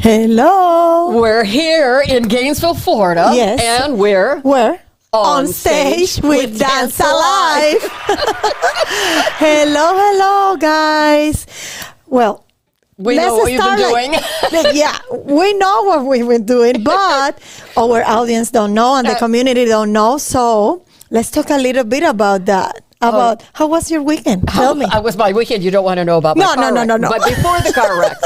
Hello. We're here in Gainesville, Florida. Yes. And we're on stage with Dance Alive. Hello, guys. Well, we know what you've been doing. Yeah, we know what we've been doing, but our audience don't know and the community don't know. So let's talk a little bit about that. How was your weekend? Tell me. How was my weekend? You don't want to know about my car wreck. No. But before the car wreck,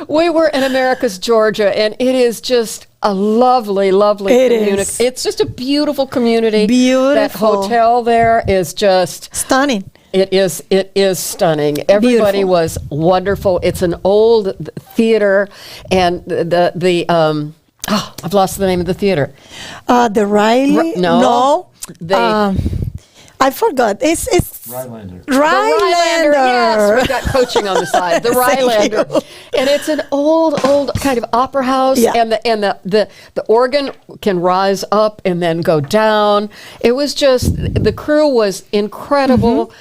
we were in Americus, Georgia, and it is just a lovely, lovely community. It's just a beautiful community. Beautiful. That hotel there is just stunning. It is stunning. Everybody was wonderful. It's an old theater, and I've lost the name of the theater. The Riley? No. I forgot. It's Rylander. Rylander. Yes, we've got coaching on the side. The Rylander, and it's an old kind of opera house, and the organ can rise up and then go down. It was just, the crew was incredible.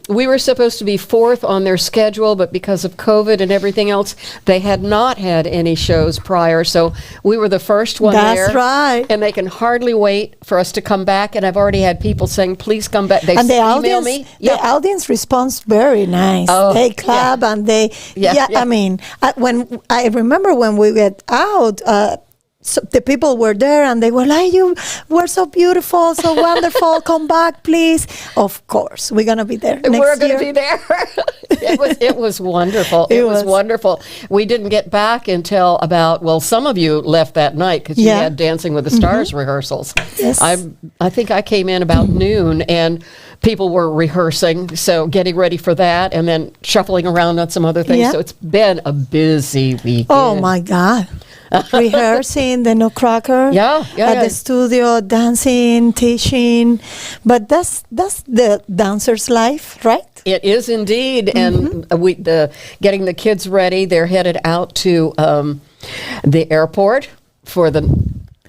We were supposed to be fourth on their schedule, but because of COVID and everything else, they had not had any shows prior. So we were the first one there. That's right. And they can hardly wait for us to come back. And I've already had people saying, "Please come back." They email me. The audience responds very nice. They clap and they. I mean, I remember when we get out. So the people were there and they were like, "You were so beautiful, so wonderful. Come back, please." Of course, we're gonna be there. We're gonna be there. It was wonderful. It was wonderful. We didn't get back until some of you left that night because you had Dancing with the Stars rehearsals. Yes. I think I came in about noon and people were rehearsing, so getting ready for that and then shuffling around on some other things. So it's been a busy weekend. Oh my God. Rehearsing the Nutcracker at the studio, dancing, teaching, but that's the dancer's life, right? It is indeed, and getting the kids ready. They're headed out to the airport for the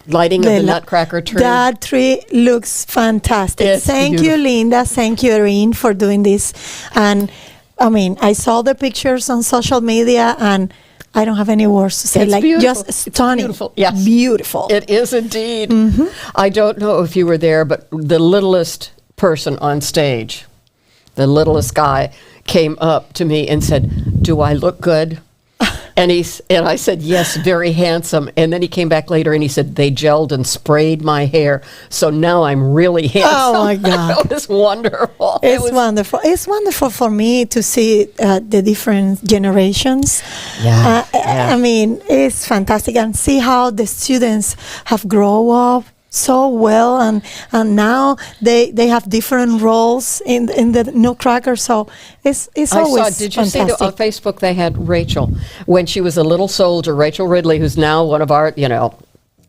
lighting of the Nutcracker tree. That tree looks fantastic. Thank you, Linda. Thank you, Irene, for doing this. And I mean, I saw the pictures on social media and I don't have any words to say. It's beautiful. Just stunning. It's beautiful. Yes. Beautiful. It is indeed. I don't know if you were there, but the littlest person on stage, the littlest guy, came up to me and said, "Do I look good?" And I said, "Yes, very handsome." And then he came back later and he said, "They gelled and sprayed my hair, so now I'm really handsome." Oh my God. It was wonderful. It's wonderful. It's wonderful for me to see the different generations. I mean, it's fantastic. And see how the students have grown up so well, and now they have different roles in the Nutcracker. So it's always did you fantastic. see on Facebook they had Rachel when she was a little soldier, Rachel Ridley, who's now one of our,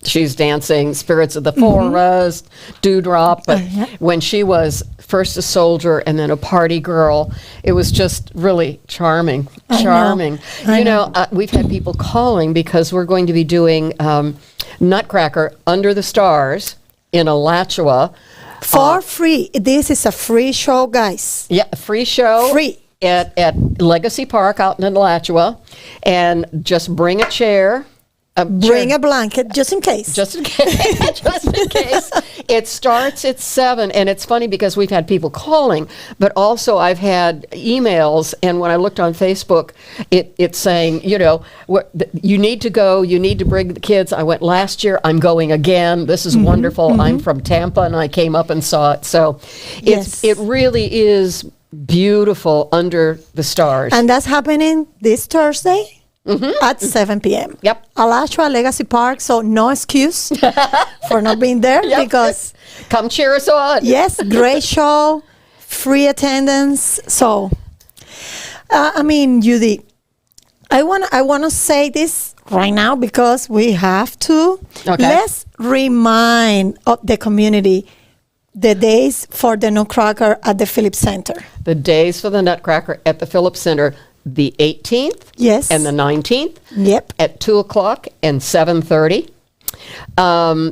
she's dancing Spirits of the Forest, Dewdrop, but when she was first a soldier and then a party girl, it was just really charming. I know. We've had people calling because we're going to be doing Nutcracker Under the Stars in Alachua. For free. This is a free show, guys. Yeah, a free show. Free. At Legacy Park out in Alachua. And just bring a chair. Bring a blanket, just in case. Just in case. Just in case. It starts at 7, and it's funny because we've had people calling, but also I've had emails, and when I looked on Facebook, it's saying, you need to go, you need to bring the kids. I went last year, I'm going again. This is wonderful. I'm from Tampa, and I came up and saw it. So it really is beautiful under the stars. And that's happening this Thursday? At 7 p.m. Yep. Alachua Legacy Park, so no excuse for not being there because... Come cheer us on. Yes, great show, free attendance. So, Judy, I want to say this right now because we have to. Okay. Let's remind the community the days for the Nutcracker at the Phillips Center. The days for the Nutcracker at the Phillips Center. The 18th and the 19th at 2 o'clock and 7:30.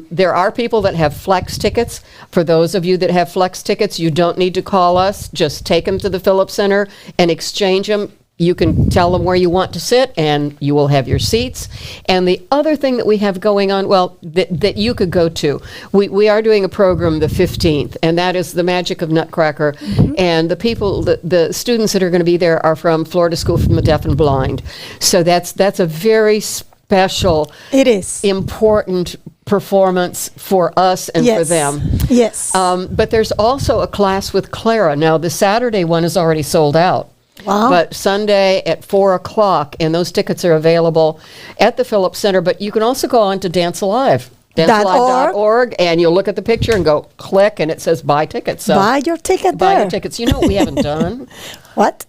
There are people that have flex tickets. For those of you that have flex tickets, you don't need to call us. Just take them to the Phillips Center and exchange them. You can tell them where you want to sit, and you will have your seats. And the other thing that we have going on, well, that you could go to, we are doing a program the 15th, and that is the Magic of Nutcracker. And the people, the students that are going to be there are from Florida School for the Deaf and Blind. So that's a very special, it is important performance for us and for them. Yes. But there's also a class with Clara. Now, the Saturday one is already sold out. Wow. But Sunday at 4 o'clock, and those tickets are available at the Phillips Center. But you can also go on to Dance Alive, dancealive.org, and you'll look at the picture and go click, and it says buy tickets. So buy your ticket buy there. your tickets. You know what we haven't done? What?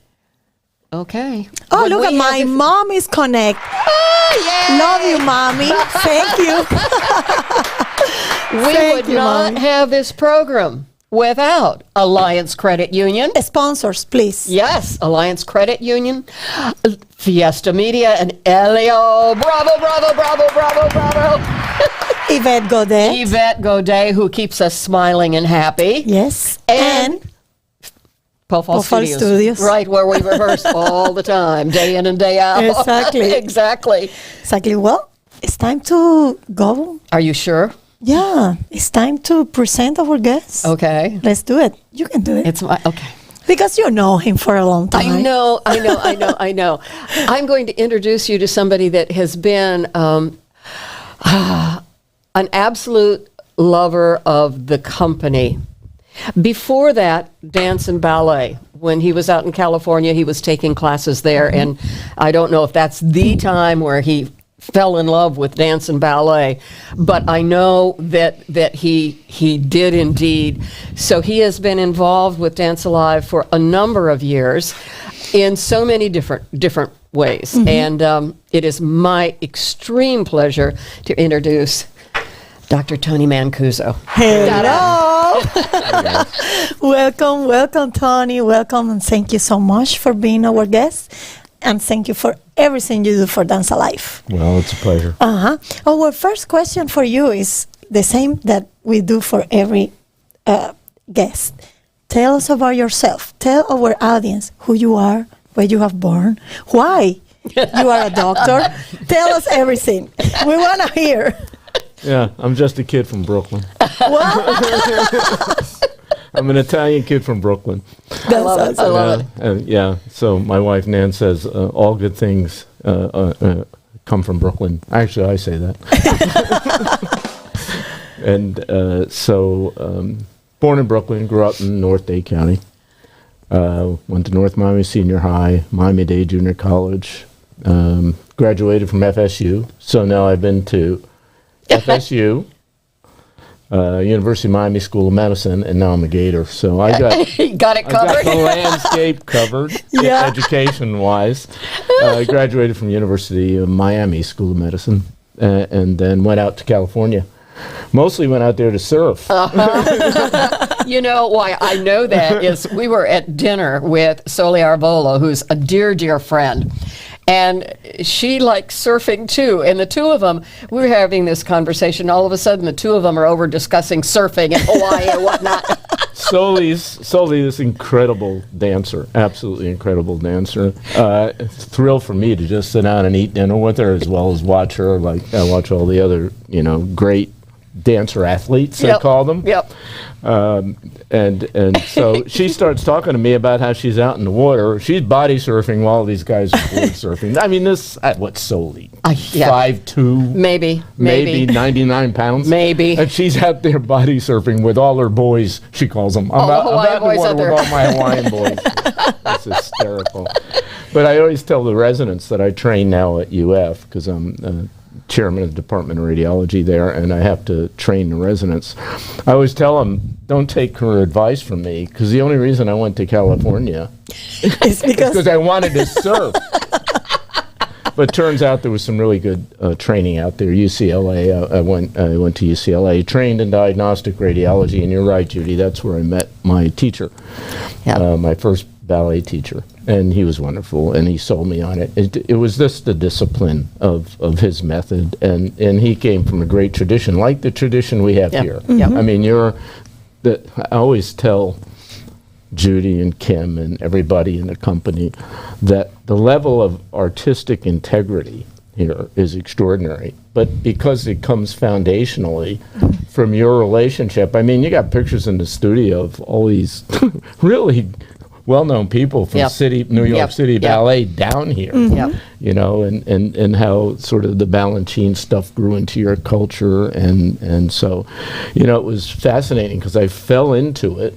Okay. Oh, look at my mom is connect. Yeah. Love you, mommy. Thank you. We would not have this program without Alliance Credit Union. Sponsors, please. Yes, Alliance Credit Union, Fiesta Media, and Elio. Bravo, bravo, bravo, bravo, bravo. Yvette Godet. Yvette Godet, who keeps us smiling and happy. Yes. And Pofall Studios. Right, where we rehearse all the time, day in and day out. Exactly. Exactly. Exactly. Well, it's time to go. Are you sure? Yeah, it's time to present our guest. Okay. Let's do it. You can do it. Okay. Because you know him for a long time. I know. I'm going to introduce you to somebody that has been an absolute lover of the company. Before that, dance and ballet. When he was out in California, he was taking classes there, and I don't know if that's the time where he fell in love with dance and ballet, but I know that he did indeed. So he has been involved with Dance Alive for a number of years in so many different ways. And it is my extreme pleasure to introduce Dr. Tony Mancuso. Hello. Welcome, Tony. Welcome, and thank you so much for being our guest. And thank you for everything you do for Dance Alive. Well, it's a pleasure. Our first question for you is the same that we do for every guest. Tell us about yourself. Tell our audience who you are, where you have born, why you are a doctor. Tell us everything. We want to hear. Yeah, I'm just a kid from Brooklyn. What? I'm an Italian kid from Brooklyn. I love it. Yeah, so my wife Nan says all good things come from Brooklyn. Actually, I say that. And so born in Brooklyn, grew up in North Dade County. Went to North Miami Senior High, Miami-Dade Junior College. Graduated from FSU. So now I've been to FSU, University of Miami School of Medicine, and now I'm a Gator. So I got it covered. I got the landscape covered, education-wise. I graduated from University of Miami School of Medicine, and then went out to California. Mostly went out there to surf. You know why I know that is we were at dinner with Soli Arvolo, who's a dear friend. And she likes surfing too. And the two of them, we were having this conversation. All of a sudden, the two of them are over discussing surfing in Hawaii and whatnot. Soli's this incredible dancer, absolutely incredible dancer. It's a thrill for me to just sit down and eat dinner with her as well as watch her. Like I watch all the other, great dancer athletes, I call them. Yep. And so she starts talking to me about how she's out in the water. She's body surfing while these guys are board surfing. I mean, what's Soli? 5'2", maybe 99 pounds, maybe. And she's out there body surfing with all her boys. She calls them. I'm out in the water with all my Hawaiian boys. It's hysterical. But I always tell the residents that I train now at UF because I'm chairman of the Department of Radiology there, and I have to train the residents. I always tell them, don't take her advice from me, because the only reason I went to California is because I wanted to surf. But turns out there was some really good training out there. UCLA, I went to UCLA, trained in diagnostic radiology, and you're right, Judy, that's where I met my teacher, my first ballet teacher. And he was wonderful, and he sold me on it. It was just the discipline of his method, and he came from a great tradition, like the tradition we have here. Yep. I mean, I always tell Judy and Kim and everybody in the company, that the level of artistic integrity here is extraordinary. But because it comes foundationally from your relationship, I mean, you got pictures in the studio of all these really well-known people from New York City Ballet down here, you know, and how sort of the Balanchine stuff grew into your culture. And so, you know, it was fascinating because I fell into it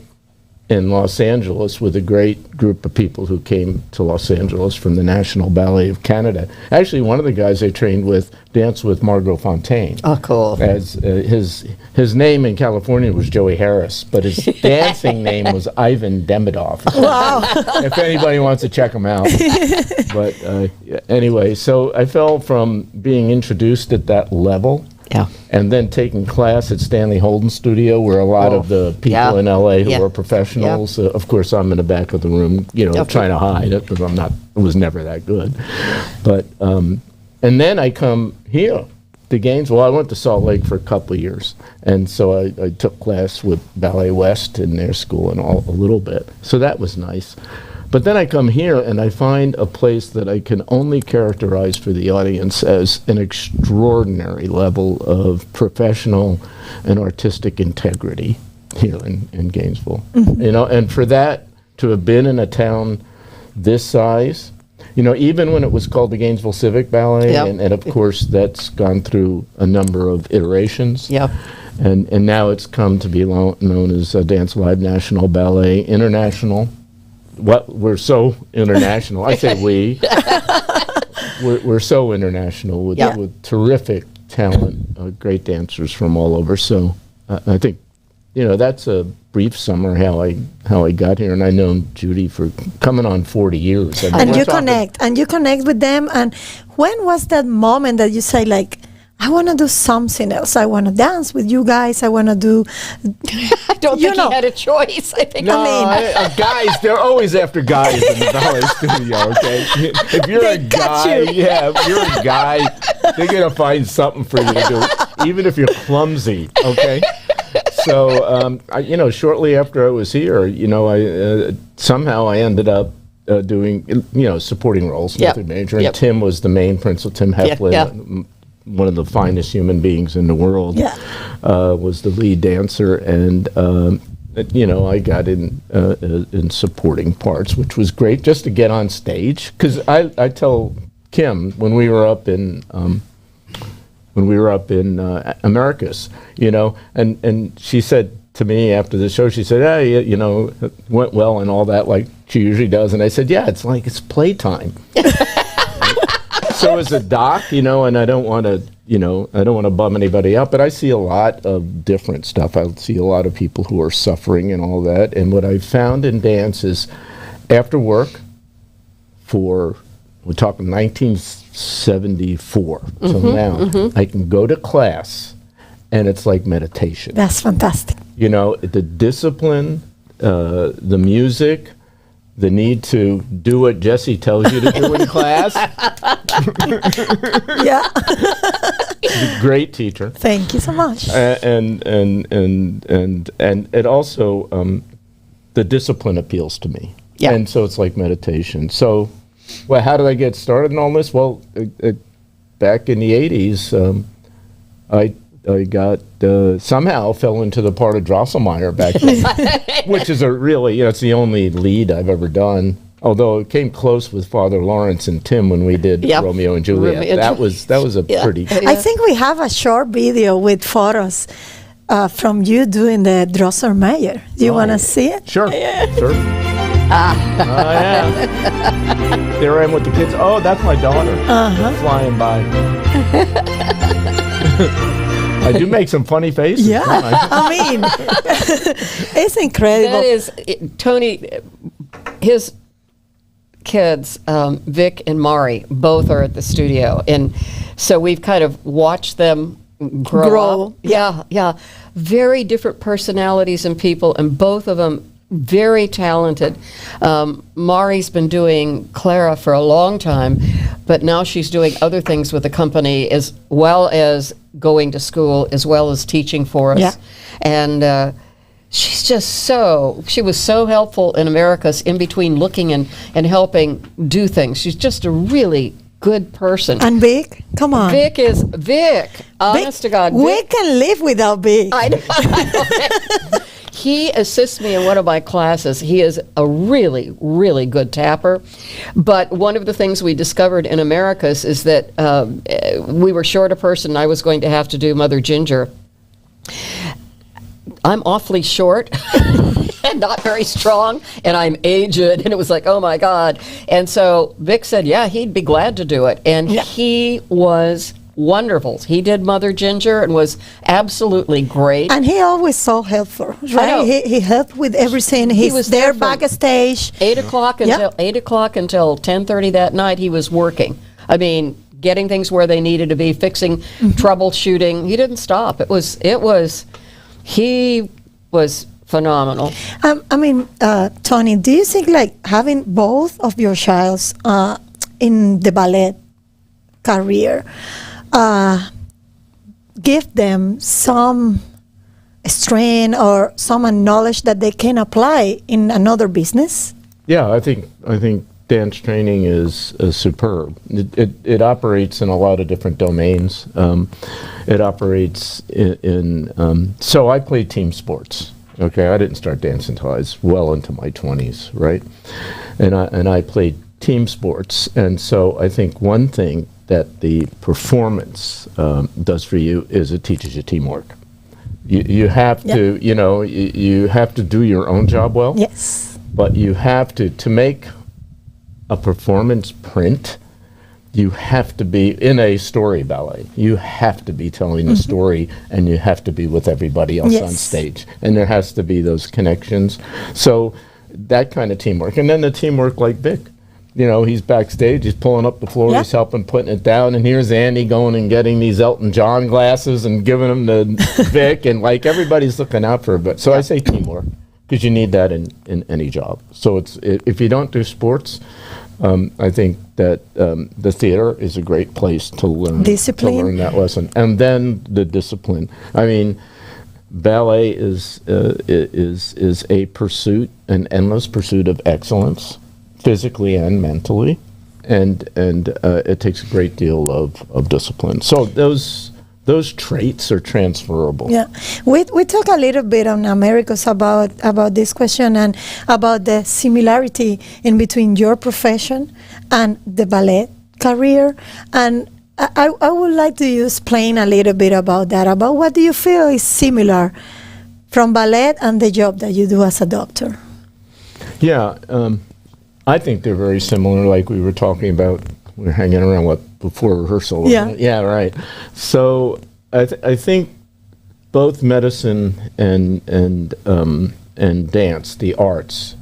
in Los Angeles with a great group of people who came to Los Angeles from the National Ballet of Canada. Actually, one of the guys I trained with danced with Margot Fonteyn. Oh, cool. As his name in California was Joey Harris, but his dancing name was Ivan Demidov. Wow. If anybody wants to check him out. But anyway, so I fell from being introduced at that level. Yeah. And then taking class at Stanley Holden's studio, where a lot of the people in LA who are professionals, of course, I'm in the back of the room, you know, trying to hide it because I was never that good. But, and then I come here to Gainesville. I went to Salt Lake for a couple of years. And so I took class with Ballet West in their school and a little bit. So that was nice. But then I come here and I find a place that I can only characterize for the audience as an extraordinary level of professional and artistic integrity here in Gainesville. You know, and for that to have been in a town this size, you know, even when it was called the Gainesville Civic Ballet, and of course that's gone through a number of iterations. And now it's come to be known as Dance Live National Ballet International. We're so international. I say we. We're so international with terrific talent, great dancers from all over. So I think, you know, that's a brief summary how I got here, and I've known Judy for coming on 40 years. And you connect with them. And when was that moment that you say, like, I want to do something else. I want to dance with you guys. I want to do. I don't think he had a choice. I think. No, guys, they're always after guys in the ballet studio. Okay, if you're a guy, if you're a guy, they're gonna find something for you to do, even if you're clumsy. Okay. So, you know, shortly after I was here, you know, I somehow I ended up doing, you know, supporting roles, nothing major. And Tim was the main principal. Tim Heflin. One of the finest human beings in the world, was the lead dancer, and you know, I got in supporting parts, which was great just to get on stage. Because I tell Kim when we were up in Americas, you know, and she said to me after the show, she said, "Hey, you know, it went well and all that, like she usually does." And I said, "Yeah, it's like it's playtime." So as a doc, you know, and I don't want to bum anybody out, but I see a lot of different stuff. I see a lot of people who are suffering and all that. And what I found in dance is after work we're talking 1974 till now, I can go to class and it's like meditation. That's fantastic. You know, the discipline, the music, the need to do what Jesse tells you to do in class. Great teacher. Thank you so much. And it also the discipline appeals to me. And so it's like meditation. So, well, how did I get started in all this? Well, back in the 80s, I got somehow fell into the part of Drosselmeyer back then, which is it's the only lead I've ever done. Although it came close with Father Lawrence and Tim when we did Romeo and Juliet. That was a pretty. I think we have a short video with photos from you doing the Drosselmeyer. Do you want to see it? Sure. Sure. There I am with the kids. Oh, that's my daughter flying by. I do make some funny faces. Yeah, I mean, it's incredible. That is, Tony, his kids, Vic and Mari, both are at the studio. And so we've kind of watched them grow up. Yeah. Very different personalities and people, and both of them very talented. Mari's been doing Clara for a long time, but now she's doing other things with the company as well as going to school, as well as teaching for us. And she was so helpful in Americas in between looking and helping do things. She's just a really good person. And Vic, come on. Vic, honest to God. We can live without Vic. I know. He assists me in one of my classes. He is a really, really good tapper. But one of the things we discovered in Americas is that we were short a person. I was going to have to do Mother Ginger. I'm awfully short and not very strong, and I'm aged, and it was like, oh my God. And so Vic said, yeah, he'd be glad to do it. And he was wonderful. He did Mother Ginger and was absolutely great. And he always so helpful, right? He helped with everything. He was there backstage. 8 o'clock until 10:30 that night. He was working. I mean, getting things where they needed to be, fixing, troubleshooting. He didn't stop. He was phenomenal. I mean, Tony, do you think like having both of your childs in the ballet career give them some strength or some knowledge that they can apply in another business? Yeah, I think dance training is superb. It operates in a lot of different domains. It operates in so I played team sports. Okay, I didn't start dancing until I was well into my 20s, right? And I played team sports, and so I think one thing that the performance does for you is it teaches you teamwork. You have to, you have to do your own job well. Yes. But you have to make a performance print, you have to be in a story ballet. You have to be telling the story, and you have to be with everybody else on stage. And there has to be those connections. So that kind of teamwork. And then the teamwork like Vic. He's backstage, he's pulling up the floor, he's helping putting it down, and here's Andy going and getting these Elton John glasses and giving them to Vic, and like everybody's looking out for it. So I say teamwork, because you need that in any job. So if you don't do sports, I think that the theater is a great place to learn discipline. To learn that lesson, and then the discipline. I mean, ballet is a pursuit, an endless pursuit of excellence, physically and mentally, and it takes a great deal of discipline. So those traits are transferable. Yeah, we talk a little bit on Americas about this question and about the similarity in between your profession and the ballet career. And I would like to explain a little bit about that. About what do you feel is similar from ballet and the job that you do as a doctor? Yeah, I think they're very similar. Like we were talking about. We were hanging around before rehearsal. Yeah, right. So I think both medicine and dance, the arts,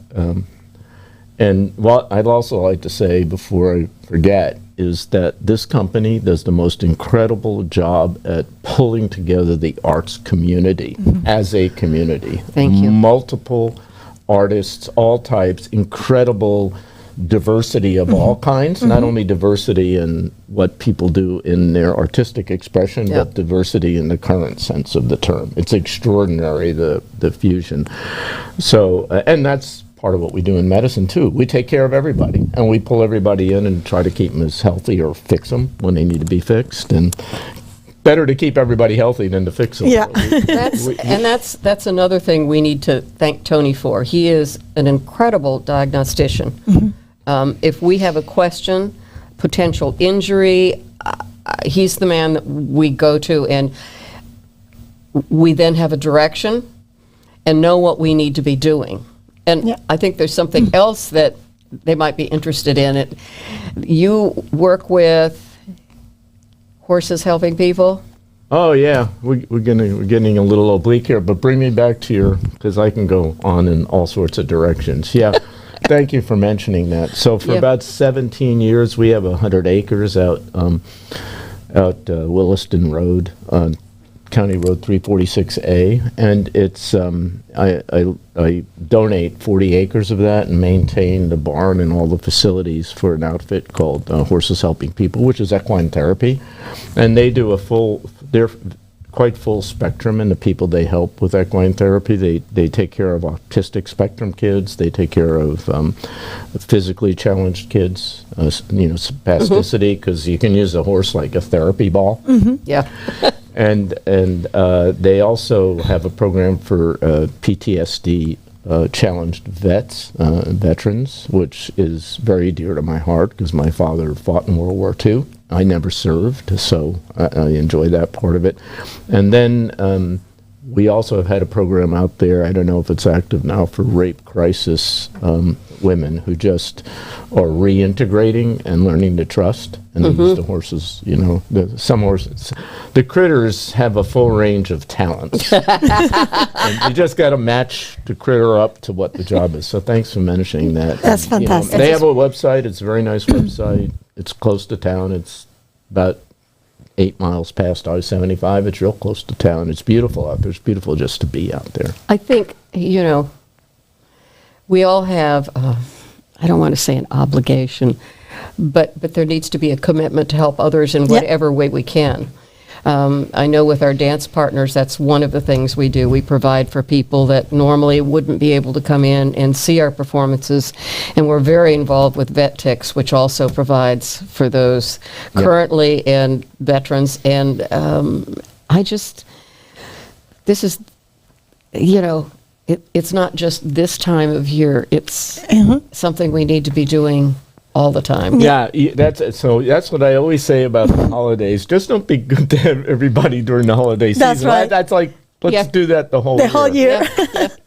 and what I'd also like to say before I forget is that this company does the most incredible job at pulling together the arts community as a community. Thank you. Multiple artists, all types, incredible diversity of all kinds, not only diversity in what people do in their artistic expression, but diversity in the current sense of the term. It's extraordinary, the fusion. So, and that's part of what we do in medicine too. We take care of everybody, and we pull everybody in and try to keep them as healthy or fix them when they need to be fixed. And better to keep everybody healthy than to fix them. Yeah. That's another thing we need to thank Tony for. He is an incredible diagnostician. If we have a question, potential injury, he's the man that we go to, and we then have a direction and know what we need to be doing. And I think there's something else that they might be interested in. You work with horses helping people? Oh yeah, we're getting a little oblique here, but bring me back to because I can go on in all sorts of directions. Yeah, thank you for mentioning that. So for about 17 years, we have 100 acres out Williston Road, County Road 346A, and it's I donate 40 acres of that and maintain the barn and all the facilities for an outfit called Horses Helping People, which is equine therapy, and they do they're quite full spectrum in the people they help with equine therapy. They take care of autistic spectrum kids. They take care of physically challenged kids, spasticity, because you can use a horse like a therapy ball. Yeah. And they also have a program for PTSD challenged veterans, which is very dear to my heart because my father fought in World War II. I never served, so I enjoy that part of it. And then we also have had a program out there, I don't know if it's active now, for rape crisis women who just are reintegrating and learning to trust. And they use the horses, some horses. The critters have a full range of talents. And you just got to match the critter up to what the job is. So thanks for mentioning that. That's fantastic. They have a website. It's a very nice website. It's close to town. It's about 8 miles past I-75. It's real close to town. It's beautiful out there. It's beautiful just to be out there. I think, we all have, I don't want to say an obligation, but there needs to be a commitment to help others in whatever way we can. I know with our dance partners, that's one of the things we do. We provide for people that normally wouldn't be able to come in and see our performances, and we're very involved with Vet Ticks, which also provides for those currently and veterans. And this is, it's not just this time of year. It's something we need to be doing all the time. Yeah, that's what I always say about the holidays. Just don't be good to everybody during the holiday season. That's right. That's like, let's do that the whole year.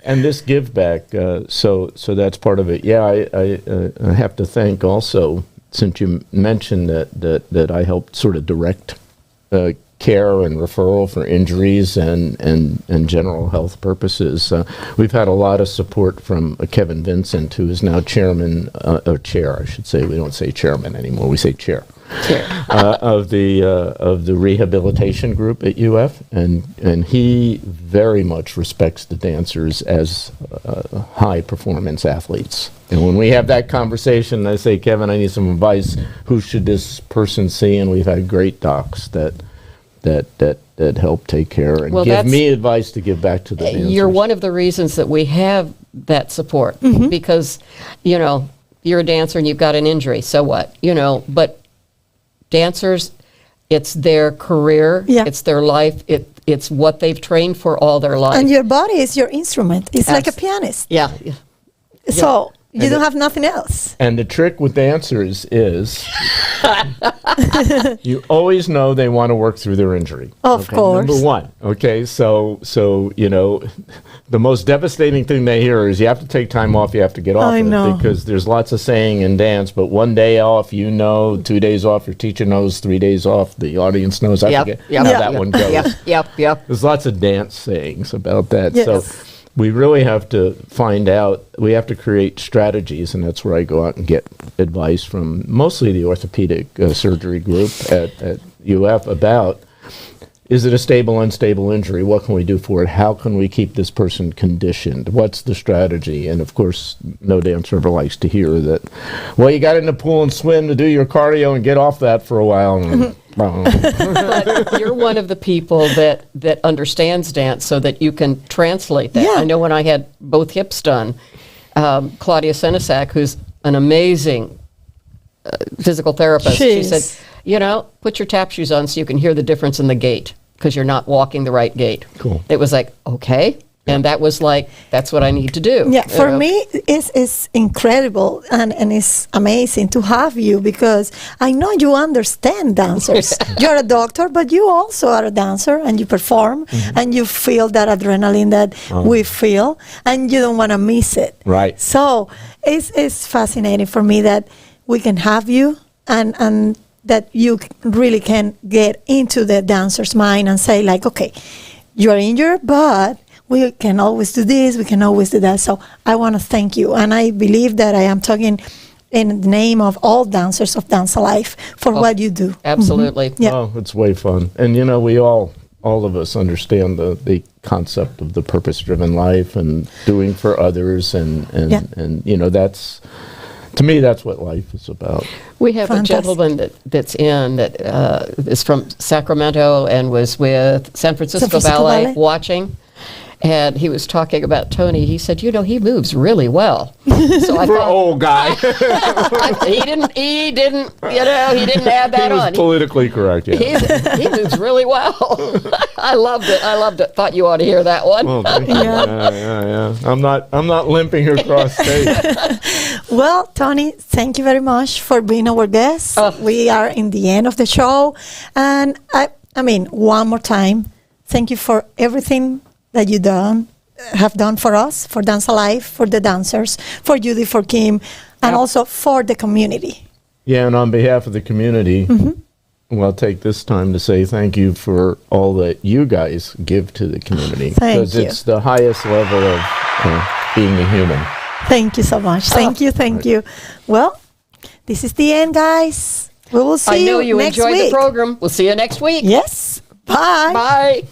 And this give back, so that's part of it. Yeah, I have to thank also, since you mentioned that I helped sort of direct care and referral for injuries and general health purposes. We've had a lot of support from Kevin Vincent, who is now chairman, or chair, I should say. We don't say chairman anymore. We say chair. Of the rehabilitation group at UF, and he very much respects the dancers as high performance athletes. And when we have that conversation, I say, Kevin, I need some advice. Who should this person see? And we've had great docs that help take care and give me advice to give back to the dancers. You're one of the reasons that we have that support, because you're a dancer and you've got an injury, so what? But dancers, it's their career, it's their life, it's what they've trained for all their life. And your body is your instrument. It's like a pianist. Yeah. So you don't have nothing else. And the trick with dancers is you always know they want to work through their injury. Of course. Number one. Okay, so the most devastating thing they hear is you have to take time off, you have to get off it, because there's lots of saying in dance, but 1 day off, 2 days off, your teacher knows, 3 days off, the audience knows. I forget how that one goes. Yep. There's lots of dance sayings about that. Yes. So we really have to find out, we have to create strategies, and that's where I go out and get advice from mostly the orthopedic surgery group at UF about, is it a stable, unstable injury? What can we do for it? How can we keep this person conditioned? What's the strategy? And of course, no dancer ever likes to hear that, well, you got in the pool and swim to do your cardio and get off that for a while. But you're one of the people that understands dance so that you can translate that. I know when I had both hips done, Claudia Senesac, who's an amazing physical therapist, she said, put your tap shoes on so you can hear the difference in the gait, because you're not walking the right gait. Cool. It was like, okay. And that was like, that's what I need to do. Yeah, for me, it's incredible and it's amazing to have you, because I know you understand dancers. You're a doctor, but you also are a dancer, and you perform, and you feel that adrenaline that we feel, and you don't want to miss it. Right. So it's fascinating for me that we can have you, and that you really can get into the dancer's mind and say, like, okay, you're injured, but we can always do this, we can always do that. So I want to thank you. And I believe that I am talking in the name of all dancers of Dance Alive for what you do. Absolutely. Yeah. Oh, it's way fun. And, we all of us understand the concept of the purpose-driven life and doing for others. And To me, that's what life is about. We have Fantastic. a gentleman that's in that is from Sacramento and was with San Francisco Ballet watching. And he was talking about Tony. He said, he moves really well. So I For an thought, old guy. he didn't add that He was on. politically correct, yeah. He moves really well. I loved it. Thought you ought to hear that one. Well, thank you. Yeah. I'm not limping across stage. Well, Tony, thank you very much for being our guest. We are in the end of the show. And I mean, one more time, thank you for everything that you have done for us, for Dance Alive, for the dancers, for Judy, for Kim, and also for the community. Yeah, and on behalf of the community, I'll take this time to say thank you for all that you guys give to the community. Thank you. It's the highest level of being a human. Thank you so much. Thank you. Well, this is the end, guys. We will see you next week. I know you enjoyed the program. We'll see you next week. Yes. Bye. Bye.